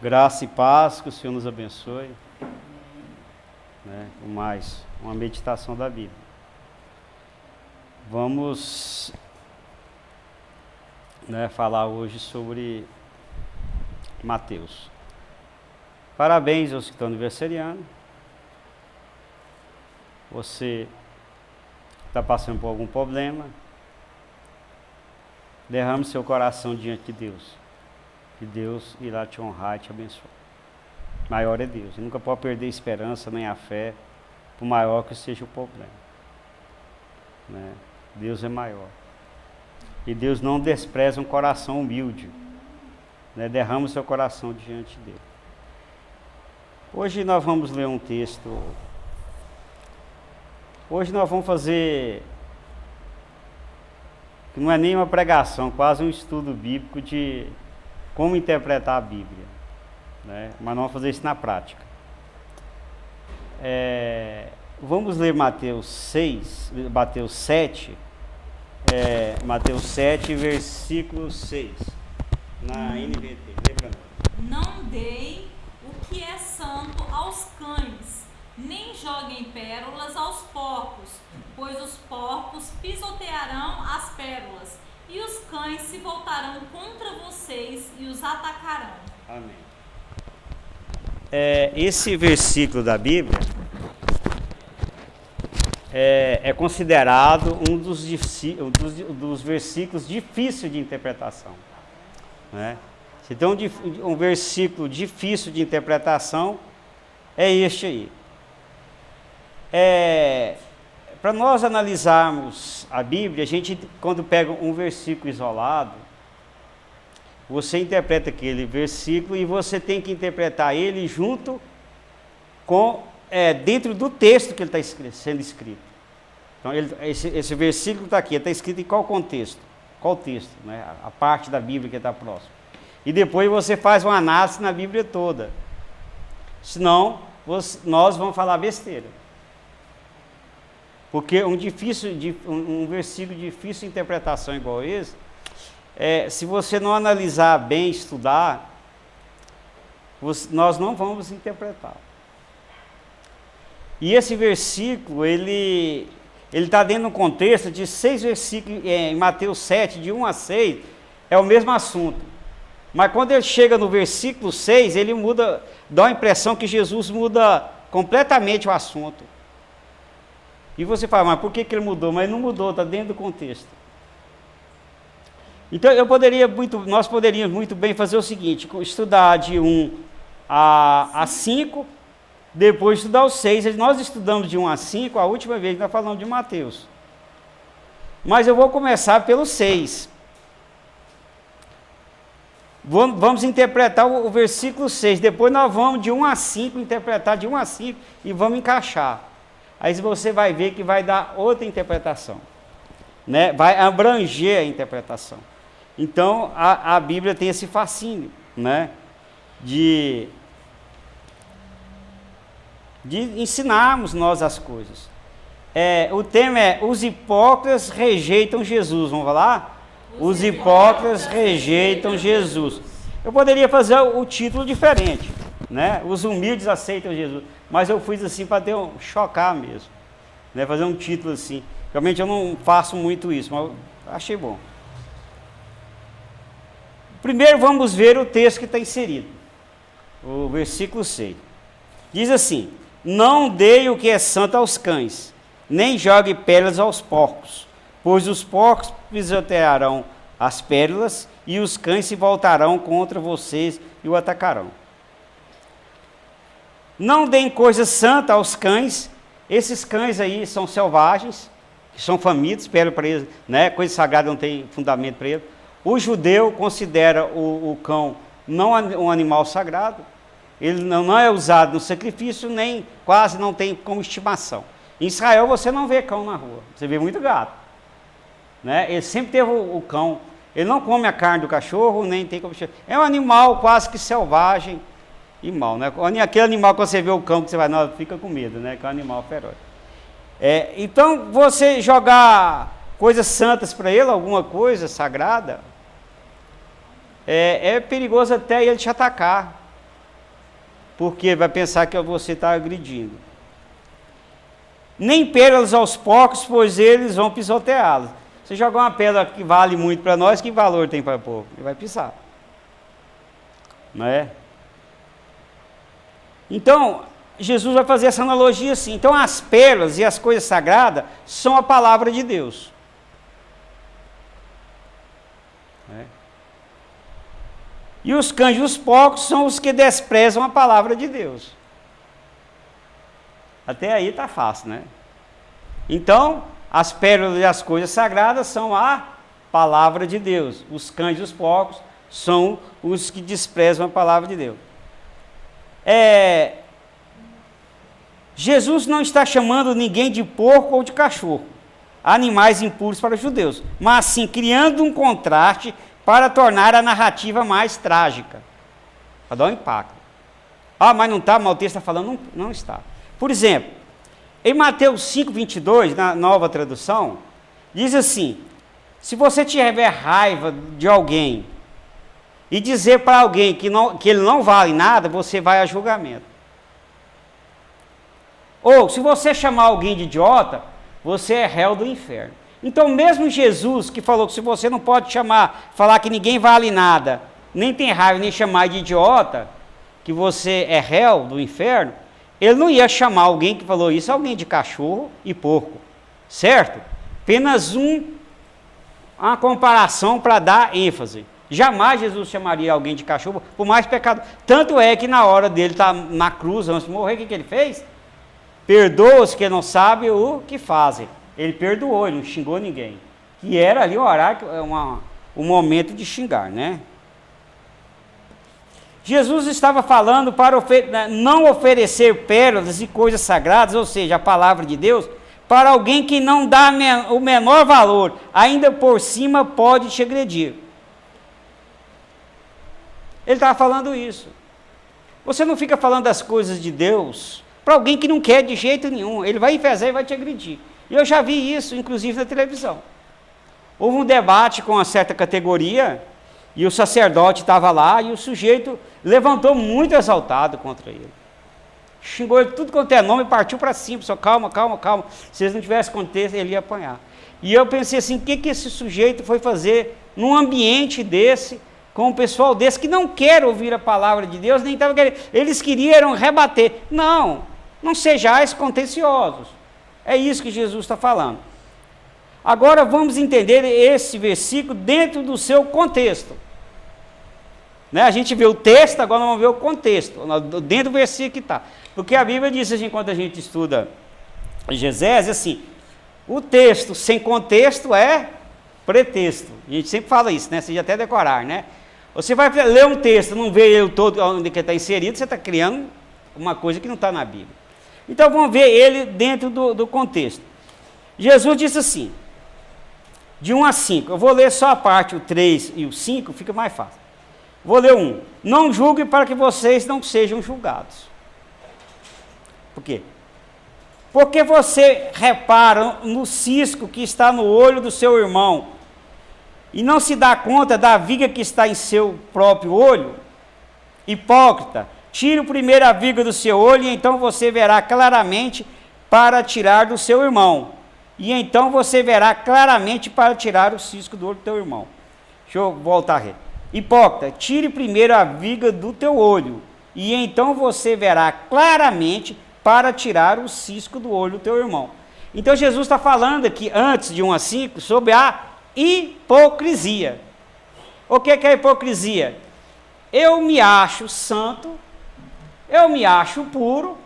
Graça e paz, que o Senhor nos abençoe. Com mais uma meditação da Bíblia. Vamos falar hoje sobre Mateus. Parabéns aos que estão aniversariando. Você está passando por algum problema, derrame seu coração diante de Deus. Que Deus irá te honrar e te abençoar. Maior é Deus. E nunca pode perder a esperança nem a fé, por maior que seja o problema. Deus é maior. E Deus não despreza um coração humilde. Derrama o seu coração diante dele. Hoje nós vamos ler um texto. Hoje nós vamos fazer, que não é nem uma pregação, quase um estudo bíblico de como interpretar a Bíblia, mas nós vamos fazer isso na prática. Vamos ler Mateus 7, versículo 6, na NVT. Lê pra nós. Não deem o que é santo aos cães, nem joguem pérolas aos porcos, pois os porcos pisotearão as pérolas, e os cães se voltarão contra vocês e os atacarão. Amém. Esse versículo da Bíblia é considerado um dos versículos difíceis de interpretação. Se tem um versículo difícil de interpretação, é este aí. Para nós analisarmos a Bíblia, a gente, quando pega um versículo isolado, você interpreta aquele versículo e você tem que interpretar ele junto com, dentro do texto que ele está sendo escrito. Então, esse versículo está aqui, está escrito em qual contexto? Qual texto? A parte da Bíblia que está próxima. E depois você faz uma análise na Bíblia toda. Senão, nós vamos falar besteira. Porque um versículo difícil de interpretação igual esse, se você não analisar bem, estudar, nós não vamos interpretar. E esse versículo, ele está dentro de um contexto de 6 versículos, em Mateus 7, de 1 a 6, é o mesmo assunto. Mas quando ele chega no versículo 6, ele muda, dá a impressão que Jesus muda completamente o assunto. E você fala, mas por que ele mudou? Mas não mudou, está dentro do contexto. Então nós poderíamos muito bem fazer o seguinte, estudar de 1 a 5, depois estudar os 6. Nós estudamos de 1 a 5, a última vez que nós falamos de Mateus. Mas eu vou começar pelo 6. Vamos interpretar o versículo 6, depois nós vamos de 1 a 5, interpretar de 1 a 5 e vamos encaixar. Aí você vai ver que vai dar outra interpretação, vai abranger a interpretação. Então, a Bíblia tem esse fascínio, de ensinarmos nós as coisas. O tema é, os hipócritas rejeitam Jesus, vamos falar? Os hipócritas rejeitam Jesus. Eu poderia fazer o título diferente, os humildes aceitam Jesus. Mas eu fiz assim para chocar mesmo, fazer um título assim. Realmente eu não faço muito isso, mas achei bom. Primeiro vamos ver o texto que está inserido, o versículo 6. Diz assim, não dê o que é santo aos cães, nem jogue pérolas aos porcos, pois os porcos pisotearão as pérolas e os cães se voltarão contra vocês e o atacarão. Não deem coisa santa aos cães. Esses cães aí são selvagens, que são famintos, pérola para eles, coisa sagrada não tem fundamento para eles. O judeu considera o cão não um animal sagrado, ele não é usado no sacrifício, nem quase não tem como estimação. Em Israel você não vê cão na rua, você vê muito gato. Ele sempre teve o cão, ele não come a carne do cachorro, nem tem como... É um animal quase que selvagem e mal, aquele animal que você vê o cão, que você vai, não, fica com medo, que é um animal feroz. Então, você jogar coisas santas para ele, alguma coisa sagrada, é perigoso até ele te atacar. porque vai pensar que você está agredindo. Nem pérolas aos porcos, pois eles vão pisoteá-las. Você jogar uma pedra que vale muito para nós, que valor tem para o porco? Ele vai pisar. Não é? Então, Jesus vai fazer essa analogia assim. Então, as pérolas e as coisas sagradas são a palavra de Deus. É. E os cães e os porcos são os que desprezam a palavra de Deus. Até aí está fácil, né? Então, as pérolas e as coisas sagradas são a palavra de Deus. Os cães e os porcos são os que desprezam a palavra de Deus. Jesus não está chamando ninguém de porco ou de cachorro, animais impuros para os judeus, mas sim criando um contraste para tornar a narrativa mais trágica, para dar um impacto. Ah, mas não está, mas o texto está falando, não está. Por exemplo, em Mateus 5:22, na nova tradução, diz assim: se você tiver raiva de alguém e dizer para alguém que ele não vale nada, você vai a julgamento. Ou, se você chamar alguém de idiota, você é réu do inferno. Então, mesmo Jesus, que falou que se você não pode falar que ninguém vale nada, nem tem raiva, nem chamar de idiota, que você é réu do inferno, ele não ia chamar alguém que falou isso, alguém de cachorro e porco, certo? Apenas uma comparação para dar ênfase. Jamais Jesus chamaria alguém de cachorro, por mais pecado. Tanto é que na hora dele estar na cruz, antes de morrer, o que ele fez? Perdoa os que não sabem o que fazem. Ele perdoou, ele não xingou ninguém. Que era ali o horário, o momento de xingar, né? Jesus estava falando para não oferecer pérolas e coisas sagradas, ou seja, a palavra de Deus, para alguém que não dá o menor valor, ainda por cima pode te agredir. Ele estava falando isso. Você não fica falando das coisas de Deus para alguém que não quer de jeito nenhum. Ele vai enfezar e vai te agredir. E eu já vi isso, inclusive, na televisão. Houve um debate com uma certa categoria, e o sacerdote estava lá, e o sujeito levantou muito exaltado contra ele. Xingou ele tudo quanto é nome e partiu para cima. Só calma. Se eles não tivessem contexto, ele ia apanhar. E eu pensei assim, o que esse sujeito foi fazer num ambiente desse, com um pessoal desse que não quer ouvir a palavra de Deus, nem estava querendo. Eles queriam rebater. Não sejais contenciosos. É isso que Jesus está falando. Agora vamos entender esse versículo dentro do seu contexto. Né? A gente vê o texto, agora vamos ver o contexto, dentro do versículo que está. Porque a Bíblia diz assim, quando a gente estuda Gesés, assim, o texto sem contexto é pretexto. A gente sempre fala isso, né? Você já até decorar, né? Você vai ler um texto, não vê ele todo onde ele está inserido, você está criando uma coisa que não está na Bíblia. Então vamos ver ele dentro do contexto. Jesus disse assim, de 1 a 5, eu vou ler só a parte, o 3 e o 5, fica mais fácil. Vou ler 1. Não julgue para que vocês não sejam julgados. Por quê? Porque você repara no cisco que está no olho do seu irmão e não se dá conta da viga que está em seu próprio olho? Hipócrita, tire primeiro a viga do seu olho e então você verá claramente para tirar do seu irmão. E então você verá claramente para tirar o cisco do olho do teu irmão. Deixa eu voltar aqui. Hipócrita, tire primeiro a viga do teu olho, e então você verá claramente para tirar o cisco do olho do teu irmão. Então Jesus está falando aqui, antes de 1 a 5, sobre a hipocrisia. O que é a hipocrisia? Eu me acho santo, eu me acho puro,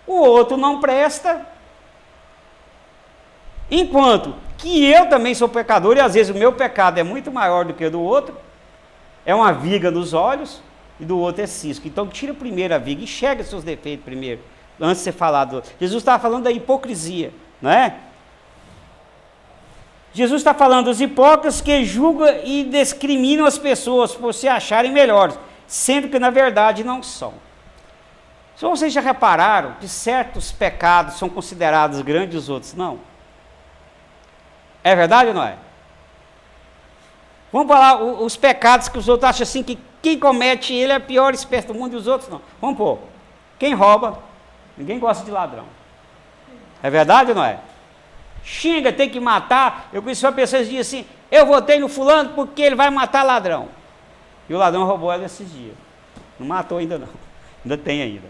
o outro não presta, enquanto que eu também sou pecador, e às vezes o meu pecado é muito maior do que o do outro, é uma viga nos olhos, e do outro é cisco. Então tira primeiro a viga, enxerga seus defeitos primeiro, antes de você falar do outro. Jesus estava falando da hipocrisia, não é? Jesus está falando dos hipócritas que julgam e discriminam as pessoas por se acharem melhores, sendo que na verdade não são. Se vocês já repararam que certos pecados são considerados grandes e os outros não? É verdade ou não é? Vamos falar os pecados que os outros acham assim, que quem comete ele é a pior espécie do mundo e os outros não. Vamos pôr. Quem rouba, ninguém gosta de ladrão. É verdade ou não é? Xinga, tem que matar. Eu conheci uma pessoa que dizia assim, eu votei no fulano porque ele vai matar ladrão. E o ladrão roubou ela esses dias. Não matou ainda não. Ainda tem ainda.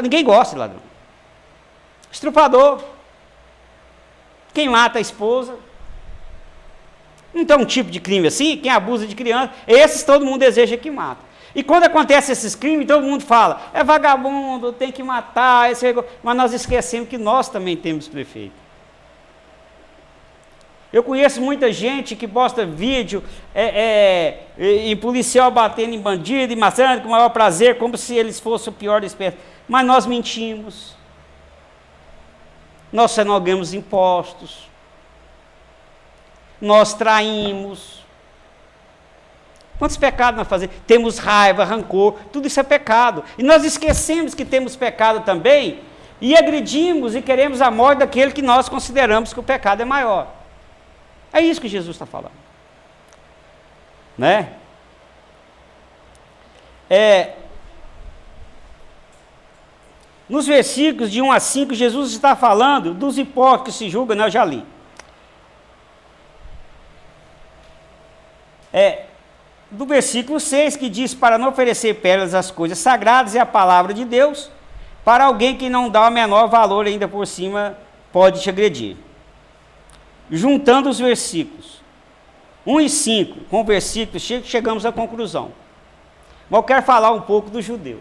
Ninguém gosta de ladrão. Estrupador. Quem mata a esposa. Não tem um tipo de crime assim, quem abusa de criança, esses todo mundo deseja que mata. E quando acontece esses crimes, todo mundo fala, é vagabundo, tem que matar, mas nós esquecemos que nós também temos prefeito. Eu conheço muita gente que posta vídeo em policial batendo em bandido e matando com o maior prazer, como se eles fossem o pior espécie. Mas nós mentimos. Nós sonegamos impostos. Nós traímos. Quantos pecados nós fazemos? Temos raiva, rancor, tudo isso é pecado. E nós esquecemos que temos pecado também e agredimos e queremos a morte daquele que nós consideramos que o pecado é maior. É isso que Jesus está falando. Né? Nos versículos de 1 a 5, Jesus está falando dos hipócritas que se julgam, né? Eu já li. Do versículo 6, que diz, para não oferecer pérolas às coisas sagradas, é a palavra de Deus, para alguém que não dá o menor valor ainda por cima, pode te agredir. Juntando os versículos 1 e 5, com o versículo, chegamos à conclusão. Mas eu quero falar um pouco do judeu.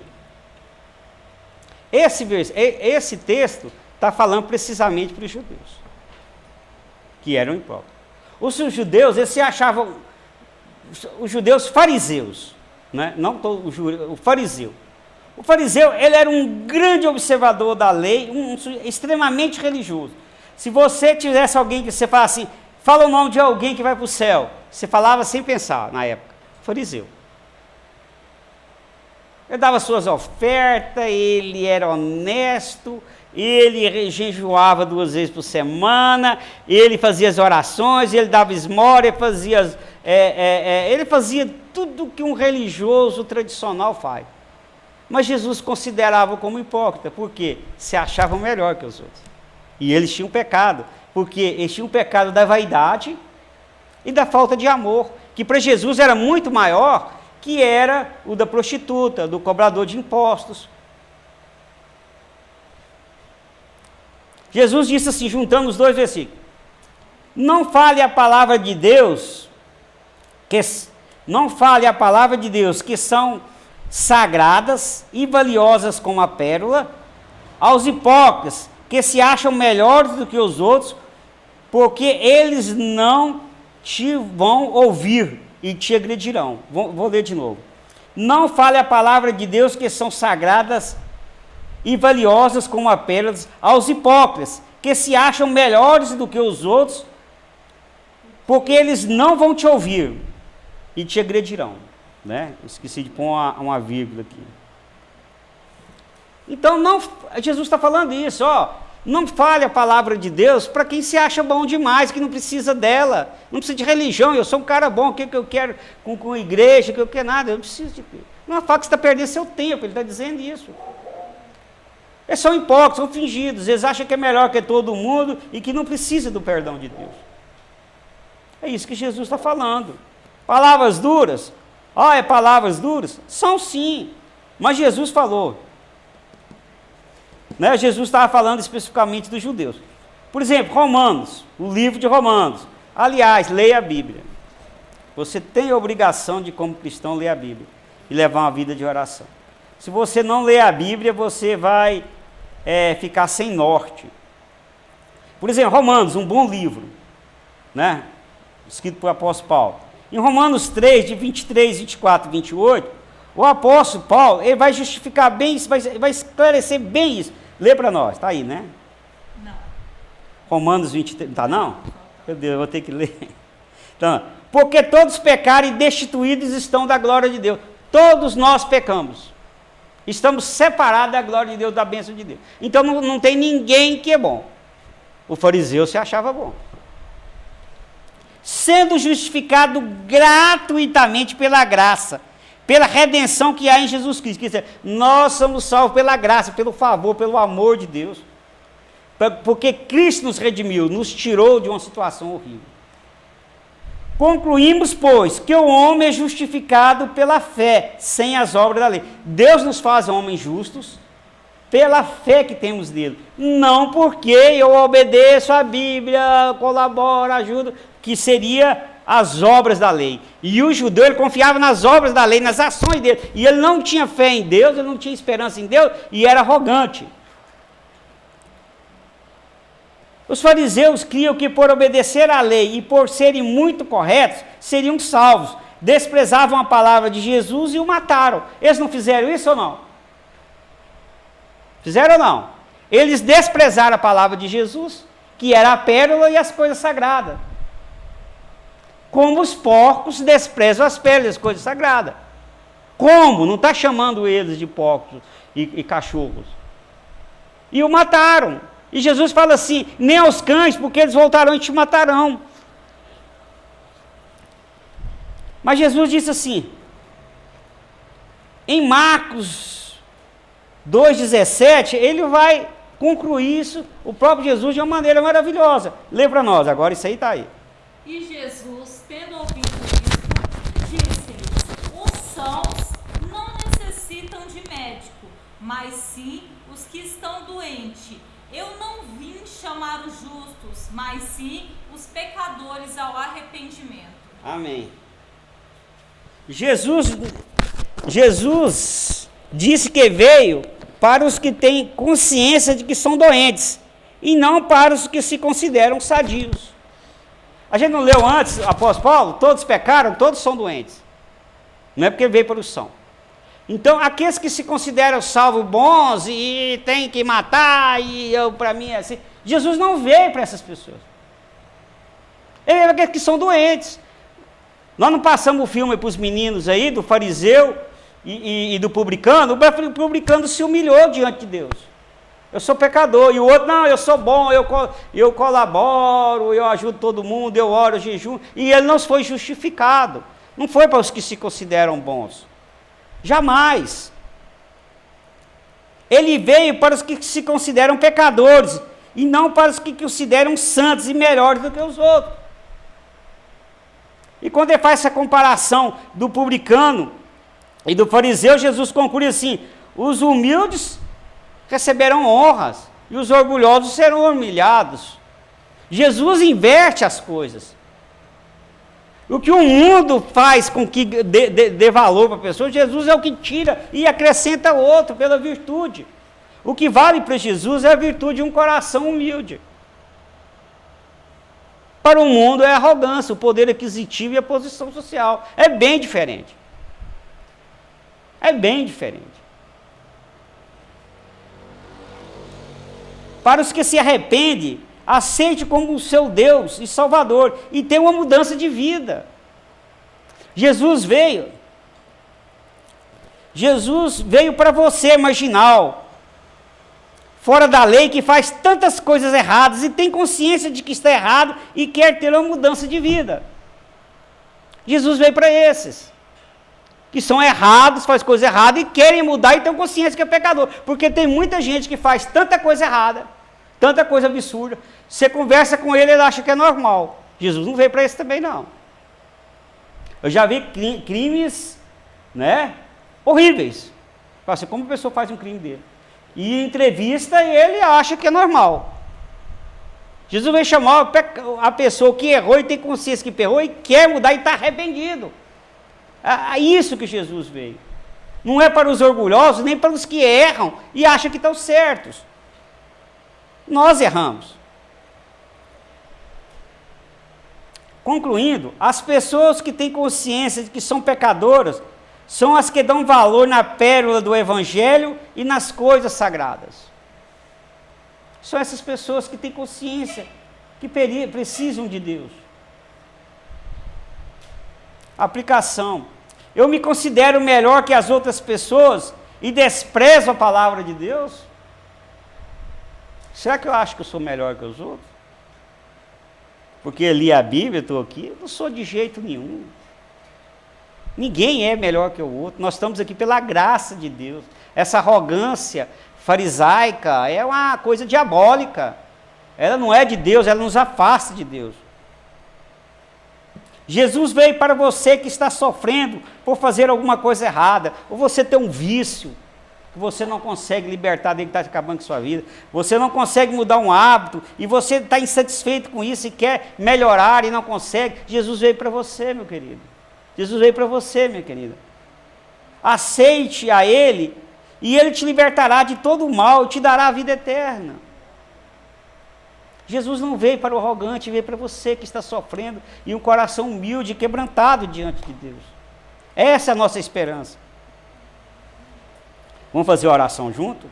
Esse texto está falando precisamente para os judeus, que eram hipócritas. Os judeus, eles se achavam, os judeus fariseus, né? Não o fariseu. O fariseu, ele era um grande observador da lei, extremamente religioso. Se você tivesse alguém que você fala assim, fala o nome de alguém que vai para o céu, você falava sem pensar, na época, fariseu. Ele dava suas ofertas, ele era honesto, ele jejuava 2 vezes por semana, ele fazia as orações, ele dava esmola, ele fazia tudo que um religioso tradicional faz. Mas Jesus considerava como hipócrita, porque se achavam melhor que os outros. E eles tinham pecado, porque eles tinham o pecado da vaidade e da falta de amor, que para Jesus era muito maior, que era o da prostituta, do cobrador de impostos. Jesus disse assim, juntando os 2 versículos, não fale a palavra de Deus, que são sagradas e valiosas como a pérola, aos hipócritas, que se acham melhores do que os outros, porque eles não te vão ouvir e te agredirão. Vou ler de novo. Não fale a palavra de Deus, que são sagradas e valiosas como a pérolas, aos hipócritas, que se acham melhores do que os outros, porque eles não vão te ouvir e te agredirão. Né? Esqueci de pôr uma vírgula aqui. Então, Jesus está falando isso, não fale a palavra de Deus para quem se acha bom demais, que não precisa dela, não precisa de religião, eu sou um cara bom, o que eu quero com igreja, o que eu quero nada, eu não preciso de... Não fala que você está perdendo seu tempo, ele está dizendo isso. Eles são hipócritas, são fingidos, eles acham que é melhor que todo mundo e que não precisa do perdão de Deus. É isso que Jesus está falando. Palavras duras? Palavras duras? São sim, mas Jesus falou. Né? Jesus estava falando especificamente dos judeus. Por exemplo, Romanos, o livro de Romanos. Aliás, leia a Bíblia. Você tem a obrigação de, como cristão, ler a Bíblia e levar uma vida de oração. Se você não ler a Bíblia, você vai ficar sem norte. Por exemplo, Romanos, um bom livro, né? Escrito por apóstolo Paulo. Em Romanos 3, de 23, 24 e 28, o apóstolo Paulo, ele vai justificar bem isso, vai esclarecer bem isso. Lê para nós, está aí, né? Não. Romanos 23, não está não? Meu Deus, eu vou ter que ler. Então, porque todos pecaram e destituídos estão da glória de Deus. Todos nós pecamos. Estamos separados da glória de Deus, da bênção de Deus. Então não tem ninguém que é bom. O fariseu se achava bom. sendo justificado gratuitamente pela graça, pela redenção que há em Jesus Cristo. Quer dizer, nós somos salvos pela graça, pelo favor, pelo amor de Deus. Porque Cristo nos redimiu, nos tirou de uma situação horrível. Concluímos, pois, que o homem é justificado pela fé, sem as obras da lei. Deus nos faz homens justos pela fé que temos nele. Não porque eu obedeço a Bíblia, colaboro, ajudo, que seria as obras da lei. E o judeu, ele confiava nas obras da lei, nas ações dele. E ele não tinha fé em Deus, ele não tinha esperança em Deus, e era arrogante. Os fariseus criam que por obedecer à lei e por serem muito corretos, seriam salvos. Desprezavam a palavra de Jesus e o mataram. Eles não fizeram isso ou não? Fizeram ou não? Eles desprezaram a palavra de Jesus, que era a pérola e as coisas sagradas. Como os porcos desprezam as pérolas e as coisas sagradas. Como? Não está chamando eles de porcos e cachorros. E o mataram. E Jesus fala assim, nem aos cães, porque eles voltarão e te matarão. Mas Jesus disse assim, em Marcos 2,17, ele vai concluir isso, o próprio Jesus, de uma maneira maravilhosa. Lê para nós, agora isso aí está aí. E Jesus, tendo ouvido isso, disse-lhes, os sãos não necessitam de médico, mas sim os que estão doentes. Eu não vim chamar os justos, mas sim os pecadores ao arrependimento. Amém. Jesus disse que veio para os que têm consciência de que são doentes, e não para os que se consideram sadios. A gente não leu antes, apóstolo Paulo? Todos pecaram, todos são doentes. Não é porque veio para os são. Então, aqueles que se consideram salvos bons e tem que matar, e para mim é assim, Jesus não veio para essas pessoas. Ele veio para aqueles que são doentes. Nós não passamos o filme para os meninos aí, do fariseu e do publicano. O publicano se humilhou diante de Deus. Eu sou pecador. E o outro, não, eu sou bom, eu colaboro, eu ajudo todo mundo, eu oro, eu jejum. E ele não foi justificado. Não foi para os que se consideram bons. Jamais. Ele veio para os que se consideram pecadores, e não para os que consideram santos e melhores do que os outros. E quando ele faz essa comparação do publicano e do fariseu, Jesus conclui assim, os humildes receberão honras, e os orgulhosos serão humilhados. Jesus inverte as coisas. O que o mundo faz com que dê valor para a pessoa, Jesus é o que tira e acrescenta outro pela virtude. O que vale para Jesus é a virtude de um coração humilde. Para o mundo é a arrogância, o poder aquisitivo e a posição social. É bem diferente. É bem diferente. Para os que se arrependem, aceite como o seu Deus e Salvador e tenha uma mudança de vida. Jesus veio para você, marginal, fora da lei, que faz tantas coisas erradas e tem consciência de que está errado e quer ter uma mudança de vida. Jesus veio para esses que são errados, faz coisa errada e querem mudar e têm consciência que é pecador, porque tem muita gente que faz tanta coisa errada, tanta coisa absurda, você conversa com ele, ele acha que é normal. Jesus não veio para isso também, não. Eu já vi crimes, né, horríveis. Assim, como a pessoa faz um crime dele? E em entrevista ele acha que é normal. Jesus veio chamar a pessoa que errou e tem consciência que errou e quer mudar e está arrependido. É isso que Jesus veio. Não é para os orgulhosos, nem para os que erram e acham que estão certos. Nós erramos. Concluindo, as pessoas que têm consciência de que são pecadoras são as que dão valor na pérola do Evangelho e nas coisas sagradas. São essas pessoas que têm consciência, que precisam de Deus. Aplicação. Eu me considero melhor que as outras pessoas e desprezo a palavra de Deus? Será que eu acho que eu sou melhor que os outros? porque li a Bíblia, estou aqui, eu não sou de jeito nenhum. Ninguém é melhor que o outro, nós estamos aqui pela graça de Deus. Essa arrogância farisaica é uma coisa diabólica, ela não é de Deus, ela nos afasta de Deus. Jesus veio para você que está sofrendo por fazer alguma coisa errada, ou você tem um vício, que você não consegue libertar dele, que está acabando com sua vida, você não consegue mudar um hábito, e você está insatisfeito com isso, e quer melhorar e não consegue. Jesus veio para você, meu querido. Jesus veio para você, minha querida. Aceite a Ele, e Ele te libertará de todo o mal, e te dará a vida eterna. Jesus não veio para o arrogante, veio para você que está sofrendo, e um coração humilde, quebrantado diante de Deus. Essa é a nossa esperança. Vamos fazer a oração junto?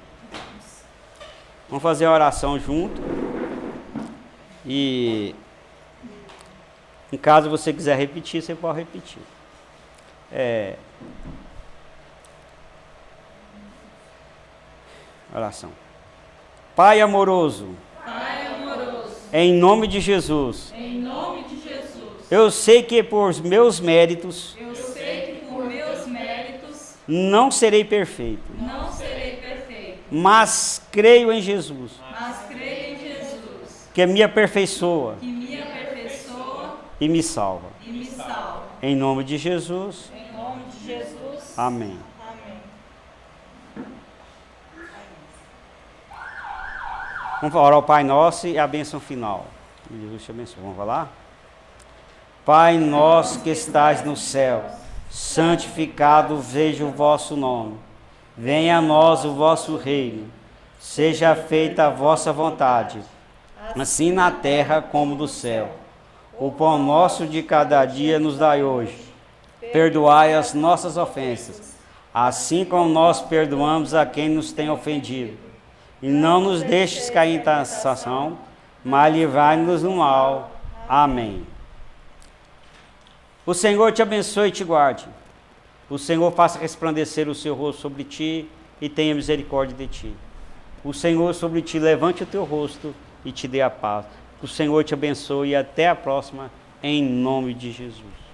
Vamos fazer a oração junto. E em caso você quiser repetir, você pode repetir. Oração. Pai amoroso, em nome de Jesus, eu sei que por meus méritos, não serei perfeito, mas creio em Jesus, que me aperfeiçoa e me salva. Em nome de Jesus. Amém. Vamos orar ao Pai Nosso e a bênção final. Jesus te abençoe. Vamos falar? Pai nosso que estás no céu, santificado seja o vosso nome. Venha a nós o vosso reino. Seja feita a vossa vontade, assim na terra como no céu. O pão nosso de cada dia nos dai hoje. Perdoai as nossas ofensas, assim como nós perdoamos a quem nos tem ofendido. E não nos deixes cair em tentação, mas livrai-nos do mal. Amém. O Senhor te abençoe e te guarde. O Senhor faça resplandecer o seu rosto sobre ti e tenha misericórdia de ti. O Senhor sobre ti levante o teu rosto e te dê a paz. O Senhor te abençoe e até a próxima, em nome de Jesus.